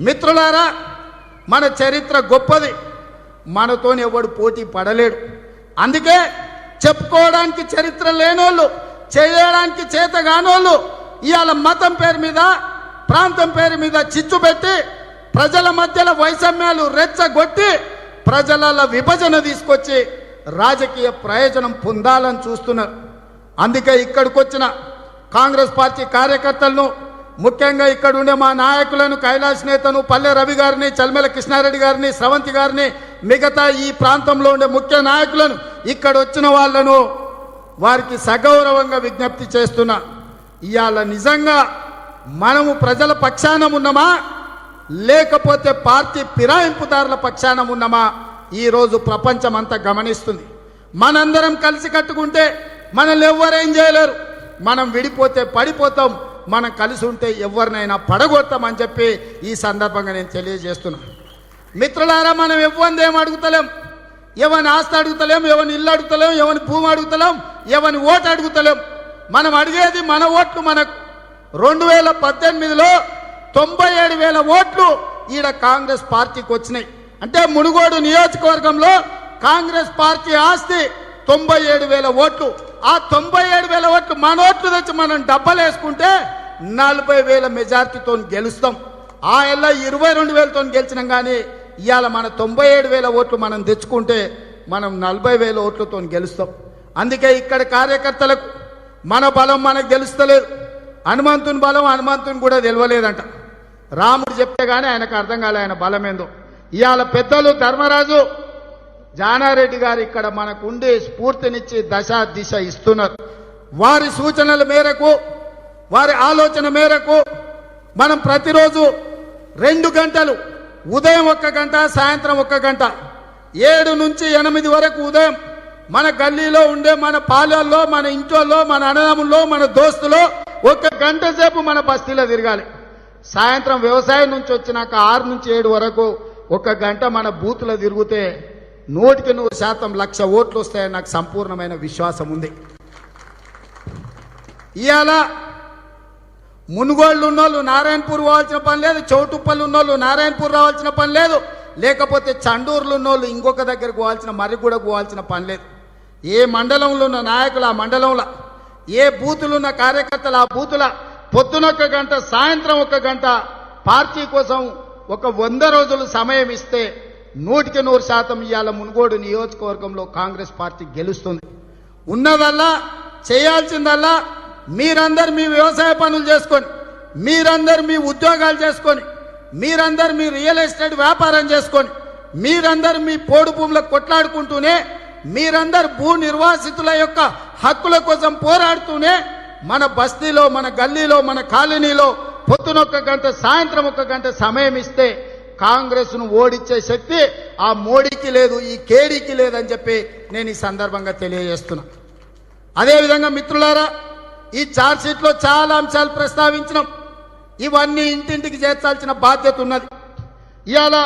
మిత్రులారా, మన చరిత్ర గొప్పది, మనతోని ఎవడు పోటీ పడలేడు. అందుకే చెప్పుకోవడానికి చరిత్ర లేనోళ్ళు, చేయడానికి చేత కానోళ్ళు ఇవాళ మతం పేరు మీద, ప్రాంతం పేరు మీద చిచ్చు పెట్టి ప్రజల మధ్యలో వైషమ్యాలు రెచ్చగొట్టి ప్రజల విభజన తీసుకొచ్చి రాజకీయ ప్రయోజనం పొందాలని చూస్తున్నారు. అందుకే ఇక్కడికి వచ్చిన కాంగ్రెస్ పార్టీ కార్యకర్తలను, ముఖ్యంగా ఇక్కడ ఉండే మా నాయకులను, కైలాష్ నేతను, పల్లె రవి గారిని, చల్మెల కృష్ణారెడ్డి గారిని, స్రవంతి గారిని, మిగతా ఈ ప్రాంతంలో ఉండే ముఖ్య నాయకులను, ఇక్కడ వచ్చిన వాళ్ళను వారికి సగౌరవంగా విజ్ఞప్తి చేస్తున్నా. ఇవాళ నిజంగా మనము ప్రజల పక్షాన ఉన్నామా లేకపోతే పార్టీ ఫిరాయింపుదారుల పక్షాన ఉన్నామా ఈరోజు ప్రపంచం అంతా గమనిస్తుంది. మనందరం కలిసి కట్టుకుంటే మనల్ని ఎవ్వరేం చేయలేరు. మనం విడిపోతే పడిపోతాం, మనం కలిసి ఉంటే ఎవరినైనా పడగొడతామని చెప్పి ఈ సందర్భంగా నేను తెలియజేస్తున్నా. మిత్రులారా, మనం ఎవరిని ఏం అడుగుతలేం, ఎవని ఆస్తి అడుగుతలేం, ఎవని ఇల్లు అడుగుతలేం, ఎవని భూమి అడుగుతలేం, ఎవని ఓటు అడుగుతలేం. మనం అడిగేది మన ఓట్లు. మనకు 2018లో 97,000 ఓట్లు ఈడ కాంగ్రెస్ పార్టీకి వచ్చినాయి. అంటే మునుగోడు నియోజకవర్గంలో కాంగ్రెస్ పార్టీ ఆస్తి 97,000 ఓట్లు. ఆ 97,000 ఓట్లు మన ఓట్లు తెచ్చి మనం డబ్బలు వేసుకుంటే 40,000 మెజార్టీతో గెలుస్తాం. ఆ ఎల్ల 22,000తో గెలిచినాం. కానీ ఇవాళ మన 97,000 ఓట్లు మనం తెచ్చుకుంటే మనం 40,000 ఓట్లతో గెలుస్తాం. అందుకే ఇక్కడ కార్యకర్తలకు మన బలం మనకు తెలుస్తలేదు, హనుమంతుని బలం హనుమంతుని కూడా తెలియలేదంట. రాముడు చెప్తే కానీ ఆయనకు అర్థం కాలే ఆయన బలం ఏందో. ఇవాళ పెద్దలు ధర్మరాజు జానారెడ్డి గారు ఇక్కడ మనకు ఉండి స్ఫూర్తినిచ్చి దశ దిశ ఇస్తున్నారు. వారి సూచనల మేరకు, వారి ఆలోచన మేరకు మనం ప్రతిరోజు 2 గంటలు, ఉదయం 1 గంట, సాయంత్రం 1 గంట, 7 నుంచి 8 వరకు ఉదయం మన గల్లీలో ఉండే, మన పాలెల్లో, మన ఇంట్లో, మన అన్నదమ్ముల్లో, మన దోస్తులో 1 గంట సేపు మన బస్తీలో తిరగాలి. సాయంత్రం వ్యవసాయం నుంచి వచ్చినాక 6 నుంచి 7 వరకు 1 గంట మన బూత్లో తిరిగితే 100% 1,00,000 ఓట్లు వస్తాయని నాకు సంపూర్ణమైన విశ్వాసం ఉంది. ఇవాళ మునుగోళ్ళు ఉన్నోళ్ళు నారాయణపూర్ పోవాల్సిన పని లేదు, చౌటుప్పలు ఉన్నోళ్ళు నారాయణపూర్ రావాల్సిన పని లేదు, లేకపోతే చండూరులో ఉన్నోళ్ళు ఇంకొక దగ్గరకు పోవాల్సిన, మర్రిగూడకు పోవాల్సిన పని లేదు. ఏ మండలంలో ఉన్న నాయకులు ఆ మండలంలో, ఏ బూతులు ఉన్న కార్యకర్తలు ఆ బూతుల పొద్దున 1 గంట, సాయంత్రం 1 గంట పార్టీ కోసం ఒక 100 రోజులు సమయం ఇస్తే 100% ఇవాళ మునుగోడు నియోజకవర్గంలో కాంగ్రెస్ పార్టీ గెలుస్తుంది. ఉన్నదల్లా చేయాల్సిందల్లా మీరందరు మీ వ్యవసాయ పనులు చేసుకొని, మీరందరు మీ ఉద్యోగాలు చేసుకొని, మీరందరు మీ రియల్ ఎస్టేట్ వ్యాపారం చేసుకొని, మీరందరు మీ పోడు భూములకు కొట్లాడుకుంటూనే, మీరందరు భూ నిర్వాసితుల యొక్క హక్కుల కోసం పోరాడుతూనే మన బస్తీలో, మన గల్లీలో, మన కాలనీలో పొద్దున 1 గంట, సాయంత్రం 1 గంట సమయం ఇస్తే కాంగ్రెస్ను ఓడించే శక్తి ఆ మోడీకి లేదు, ఈ కేడీకి లేదని చెప్పి నేను ఈ సందర్భంగా తెలియజేస్తున్నా. అదేవిధంగా మిత్రులారా, ఈ ఛార్జ్ షీట్లో చాలా అంశాలు ప్రస్తావించినాం. ఇవన్నీ ఇంటింటికి చేర్చాల్సిన బాధ్యత ఉన్నది. ఇవాళ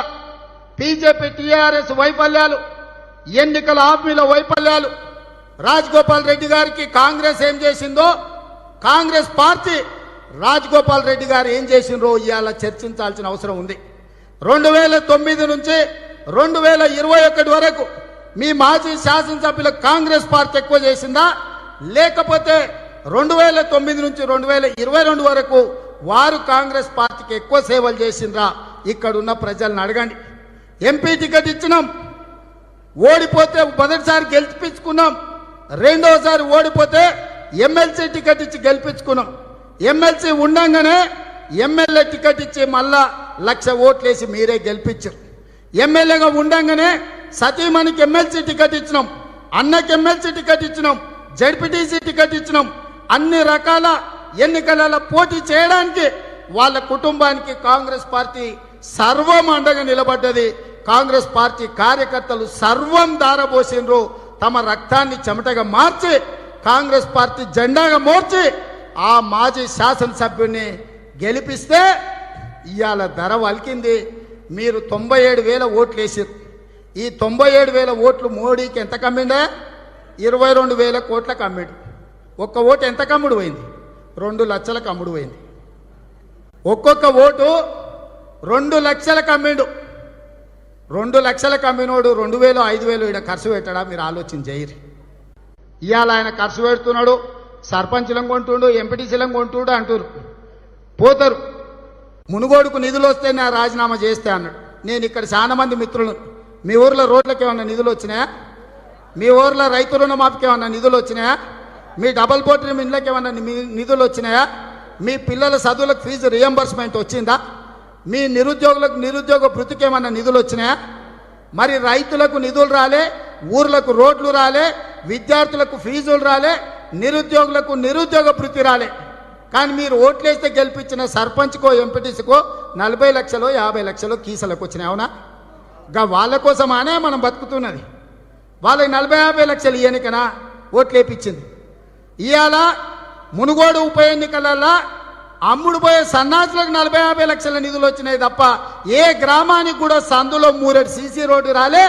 బీజేపీ టీఆర్ఎస్ వైఫల్యాలు, ఎన్నికల హామీల వైఫల్యాలు, రాజగోపాల్ రెడ్డి గారికి కాంగ్రెస్ ఏం చేసిందో, కాంగ్రెస్ పార్టీ రాజగోపాల్ రెడ్డి గారు ఏం చేసిండ్రో ఇవాళ చర్చించాల్సిన అవసరం ఉంది. 2009 నుంచి 2021 వరకు మీ మాజీ శాసనసభ్యులకు కాంగ్రెస్ పార్టీ ఎక్కువ చేసిందా, లేకపోతే 2009 నుంచి 2022 వరకు వారు కాంగ్రెస్ పార్టీకి ఎక్కువ సేవలు చేసిండ్రా? ఇక్కడున్న ప్రజలను అడగండి. ఎంపీ టికెట్ ఇచ్చినాం, ఓడిపోతే మొదటిసారి గెలిపించుకున్నాం, రెండోసారి ఓడిపోతే ఎమ్మెల్సీ టికెట్ ఇచ్చి గెలిపించుకున్నాం. ఎమ్మెల్సీ ఉండంగానే ఎమ్మెల్యే టికెట్ ఇచ్చి మళ్ళా 1,00,000 ఓట్లేసి మీరే గెలిపించారు. ఎమ్మెల్యేగా ఉండంగానే సతీమణికి ఎమ్మెల్సీ టికెట్ ఇచ్చినాం, అన్నకి ఎమ్మెల్సీ టికెట్ ఇచ్చినాం, జడ్పీటీసీ టికెట్ ఇచ్చినాం. అన్ని రకాల ఎన్నికలలో పోటీ చేయడానికి వాళ్ళ కుటుంబానికి కాంగ్రెస్ పార్టీ సర్వం అండగా నిలబడ్డది. కాంగ్రెస్ పార్టీ కార్యకర్తలు సర్వం దారబోసిండ్రు, తమ రక్తాన్ని చెమటగా మార్చి కాంగ్రెస్ పార్టీ జెండాగా మోర్చి ఆ మాజీ శాసనసభ్యుడిని గెలిపిస్తే ఇవాళ ధర వలికింది. మీరు 97,000 ఓట్లు వేసారు. ఈ 97,000 ఓట్లు మోడీకి ఎంత కమ్మిండే? 22,000 కోట్లకు అమ్మిడు. ఒక్క ఓటు ఎంత కమ్ముడు పోయింది? 2 లక్షలకు అమ్ముడు పోయింది. ఒక్కొక్క ఓటు 2 లక్షలకు అమ్మిండు. 2 లక్షలకు అమ్మినోడు 2000 5000 ఈడ ఖర్చు పెట్టడా? మీరు ఆలోచన చేయరు. ఇవాళ ఆయన ఖర్చు పెడుతున్నాడు, సర్పంచులం కొంటుండు, ఎంపీటీసీలం కొంటుండు అంటారు, పోతారు. మునుగోడుకు నిధులు వస్తే నా రాజీనామా చేస్తే అన్నాడు. నేను ఇక్కడ చాలా మంది మిత్రులు, మీ ఊర్లో రోడ్లకు ఏమన్నా నిధులు వచ్చినాయా? మీ ఊర్లో రైతు రుణమాఫీకి ఏమన్నా నిధులు వచ్చినాయా? మీ డబల్ బెడ్రూమ్ ఇండ్లకి ఏమన్నా నిధులు వచ్చినాయా? మీ పిల్లల చదువులకు ఫీజు రియంబర్స్మెంట్ వచ్చిందా? మీ నిరుద్యోగులకు నిరుద్యోగ భృతికి ఏమన్నా నిధులు వచ్చినాయా? మరి రైతులకు నిధులు రాలే, ఊర్లకు రోడ్లు రాలే, విద్యార్థులకు ఫీజులు రాలే, నిరుద్యోగులకు నిరుద్యోగ భృతి రాలే. కానీ మీరు ఓట్లేస్తే గెలిపించిన సర్పంచ్కో ఎంపీటీసీకో 40 లక్షలు 50 లక్షలు కీసలకు వచ్చినాయి. అవునా? వాళ్ళ కోసమానే మనం బతుకుతున్నది. వాళ్ళకి 40-50 లక్షలు ఎన్నికనా ఓట్లేపించింది. ఇవాళ మునుగోడు ఉప ఎన్నికలలో అమ్ముడు పోయే సన్నాసులకు 40-50 లక్షల నిధులు వచ్చినాయి తప్ప ఏ గ్రామానికి కూడా సందులో 3 సీసీ రోడ్డు రాలే,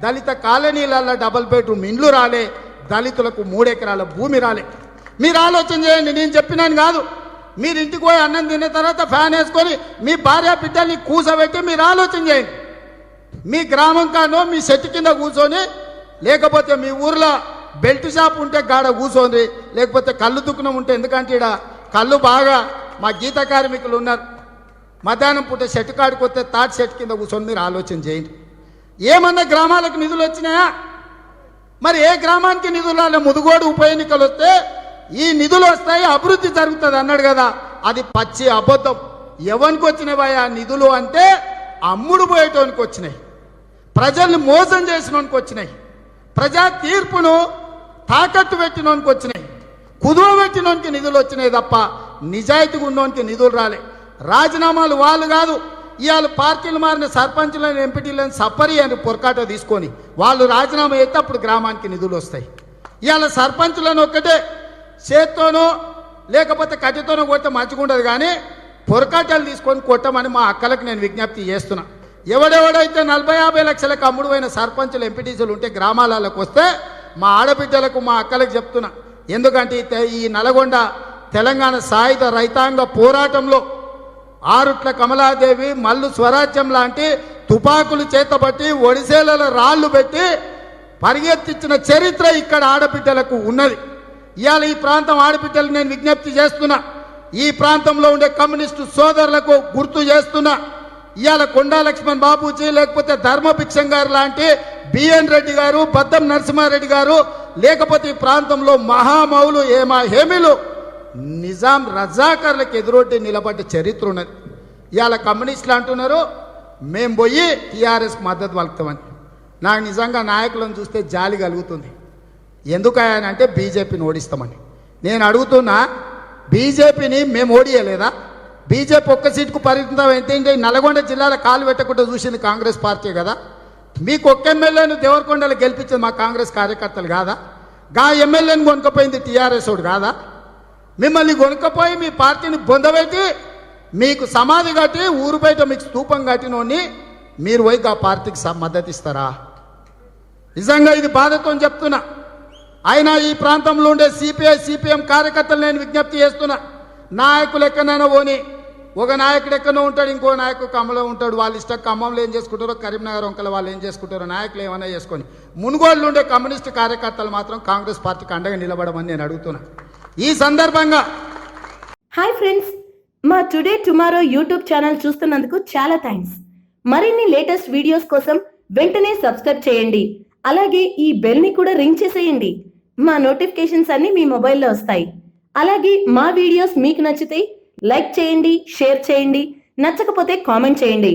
దళిత కాలనీలలో డబుల్ బెడ్రూమ్ ఇండ్లు రాలే, దళితులకు 3 ఎకరాల భూమి రాలే. మీరు ఆలోచన చేయండి, నేను చెప్పినాను కాదు. మీరు ఇంటికి పోయి అన్నం తిన్న తర్వాత ఫ్యాన్ వేసుకొని మీ భార్య బిడ్డల్ని కూసబెట్టి మీరు ఆలోచన చేయండి. మీ గ్రామం కానో మీ చెట్టు కింద కూర్చొని, లేకపోతే మీ ఊర్లో బెల్ట్ షాప్ ఉంటే గాడ కూర్చోండి, లేకపోతే కళ్ళు దుక్కునం ఉంటే, ఎందుకంటే ఇక్కడ కళ్ళు బాగా మా గీత కార్మికులు ఉన్నారు, మధ్యాహ్నం పూట చెట్టు కాడికి వస్తే తాటి చెట్టు కింద కూర్చొని మీరు ఆలోచన చేయండి. ఏమన్నా గ్రామాలకు నిధులు వచ్చినాయా? మరి ఏ గ్రామానికి నిధులు రాలే? మునుగోడు ఉప ఎన్నికలు వస్తే ఈ నిధులు వస్తాయి, అభివృద్ధి జరుగుతుంది అన్నాడు కదా, అది పచ్చి అబద్ధం. ఎవరికి వచ్చినాయి ఆ నిధులు అంటే అమ్ముడు పోయేటోనికి వచ్చినాయి, ప్రజల్ని మోసం చేసినోనికి వచ్చినాయి, ప్రజా తీర్పును తాకట్టు పెట్టినోనికి వచ్చినాయి, కుదువ పెట్టినోనికి నిధులు వచ్చినాయి తప్ప నిజాయితీగా ఉన్నోనికి నిధులు రాలే. రాజీనామాలు వాళ్ళు కాదు, ఇవాళ పార్టీలు మారిన సర్పంచులను ఎంపీటీలను సప్పరి అని పొరకాట తీసుకొని వాళ్ళు రాజీనామా అయితే అప్పుడు గ్రామానికి నిధులు వస్తాయి. ఇవాళ సర్పంచులను ఒక్కటే చేత్తోనో లేకపోతే కట్టెతోనో కొడితే మంచిగా ఉండదు, కానీ పొరకాటలు తీసుకొని కొట్టమని మా అక్కలకు నేను విజ్ఞప్తి చేస్తున్నా. ఎవడెవడైతే 40-50 లక్షలకు అమ్ముడు పోయిన సర్పంచులు ఎంపీటీసీలు ఉంటే గ్రామాలకు వస్తే మా ఆడబిడ్డలకు మా అక్కలకు చెప్తున్నా. ఎందుకంటే ఈ నల్గొండ తెలంగాణ సాయుధ రైతాంగ పోరాటంలో ఆరుట్ల కమలాదేవి, మల్లు స్వరాజ్యం లాంటి తుపాకులు చేతబట్టి ఒడిసేలలో రాళ్లు పెట్టి పరిగెత్తించిన చరిత్ర ఇక్కడ ఆడబిడ్డలకు ఉన్నది. ఇవాళ ఈ ప్రాంతం ఆడబిడ్డలకు నేను విజ్ఞప్తి చేస్తున్నా, ఈ ప్రాంతంలో ఉండే కమ్యూనిస్టు సోదరులకు గుర్తు చేస్తున్నా. ఇవాళ కొండా లక్ష్మణ్ బాబూజీ, లేకపోతే ధర్మభిక్షం గారు లాంటి బిఎన్ రెడ్డి గారు, బద్దం నరసింహారెడ్డి గారు, లేకపోతే ఈ ప్రాంతంలో మహామౌలు హేమిలు నిజాం రజాకర్లకు ఎదురొడ్డి నిలబడ్డ చరిత్ర ఉన్నది. ఇవాళ కమ్యూనిస్టులు అంటున్నారు మేము పోయి టీఆర్ఎస్కి మద్దతు పలుకుతామని. నాకు నిజంగా నాయకులను చూస్తే జాలి కలుగుతుంది. ఎందుకనంటే బీజేపీని ఓడిస్తామని. నేను అడుగుతున్నా, బీజేపీని మేము ఓడియలేదా? బీజేపీ ఒక్క సీటుకు పరిమితం ఏంటంటే నల్గొండ జిల్లాలో కాలు పెట్టకుండా చూసింది కాంగ్రెస్ పార్టీ కదా. మీకు ఒక్క ఎమ్మెల్యేను దేవరకొండలో గెలిపించింది మా కాంగ్రెస్ కార్యకర్తలు కాదా? ఎమ్మెల్యేని కొనుక్కపోయింది టీఆర్ఎస్ వాడు కాదా? మిమ్మల్ని కొనుక్కపోయి మీ పార్టీని బొందబెట్టి మీకు సమాధి కట్టి ఊరు బయట మీకు స్తూపం కట్టినోని మీరు పోయి ఆ పార్టీకి మద్దతు ఇస్తారా? నిజంగా ఇది బాధతో చెప్తున్నా. అయినా ఈ ప్రాంతంలో ఉండే సిపిఐ సిపిఎం కార్యకర్తలు నేను విజ్ఞప్తి చేస్తున్నా, నాయకులు ఎక్కడైనా పోని, ఒక నాయకుడు ఎక్కడో ఉంటాడు, ఇంకో నాయకుడు ఖమ్మంలో ఉంటాడు, వాళ్ళు ఇష్టం ఖమ్మంలో ఏం చేసుకుంటారో కరీంనగర్ వంకల వాళ్ళు ఏం చేసుకుంటారో నాయకులు ఏమైనా చేసుకొని, మునుగోడులో ఉండే కమ్యూనిస్టు కార్యకర్తలు మాత్రం కాంగ్రెస్ పార్టీకి అండగా నిలబడమని నేను అడుగుతున్నా. ఈ సందర్భంగా హాయ్ ఫ్రెండ్స్, మా టుడే టుమారో యూట్యూబ్ ఛానల్ చూస్తున్నందుకు చాలా థ్యాంక్స్. మరిన్ని లేటెస్ట్ వీడియోస్ కోసం వెంటనే సబ్స్క్రైబ్ చేయండి. అలాగే ఈ బెల్ ని కూడా రింగ్ చేసేయండి. మా నోటిఫికేషన్స్ అన్ని మీ మొబైల్లో వస్తాయి. అలాగే మా వీడియోస్ మీకు నచ్చితే లైక్ చేయండి, షేర్ చేయండి, నచ్చకపోతే కామెంట్ చేయండి.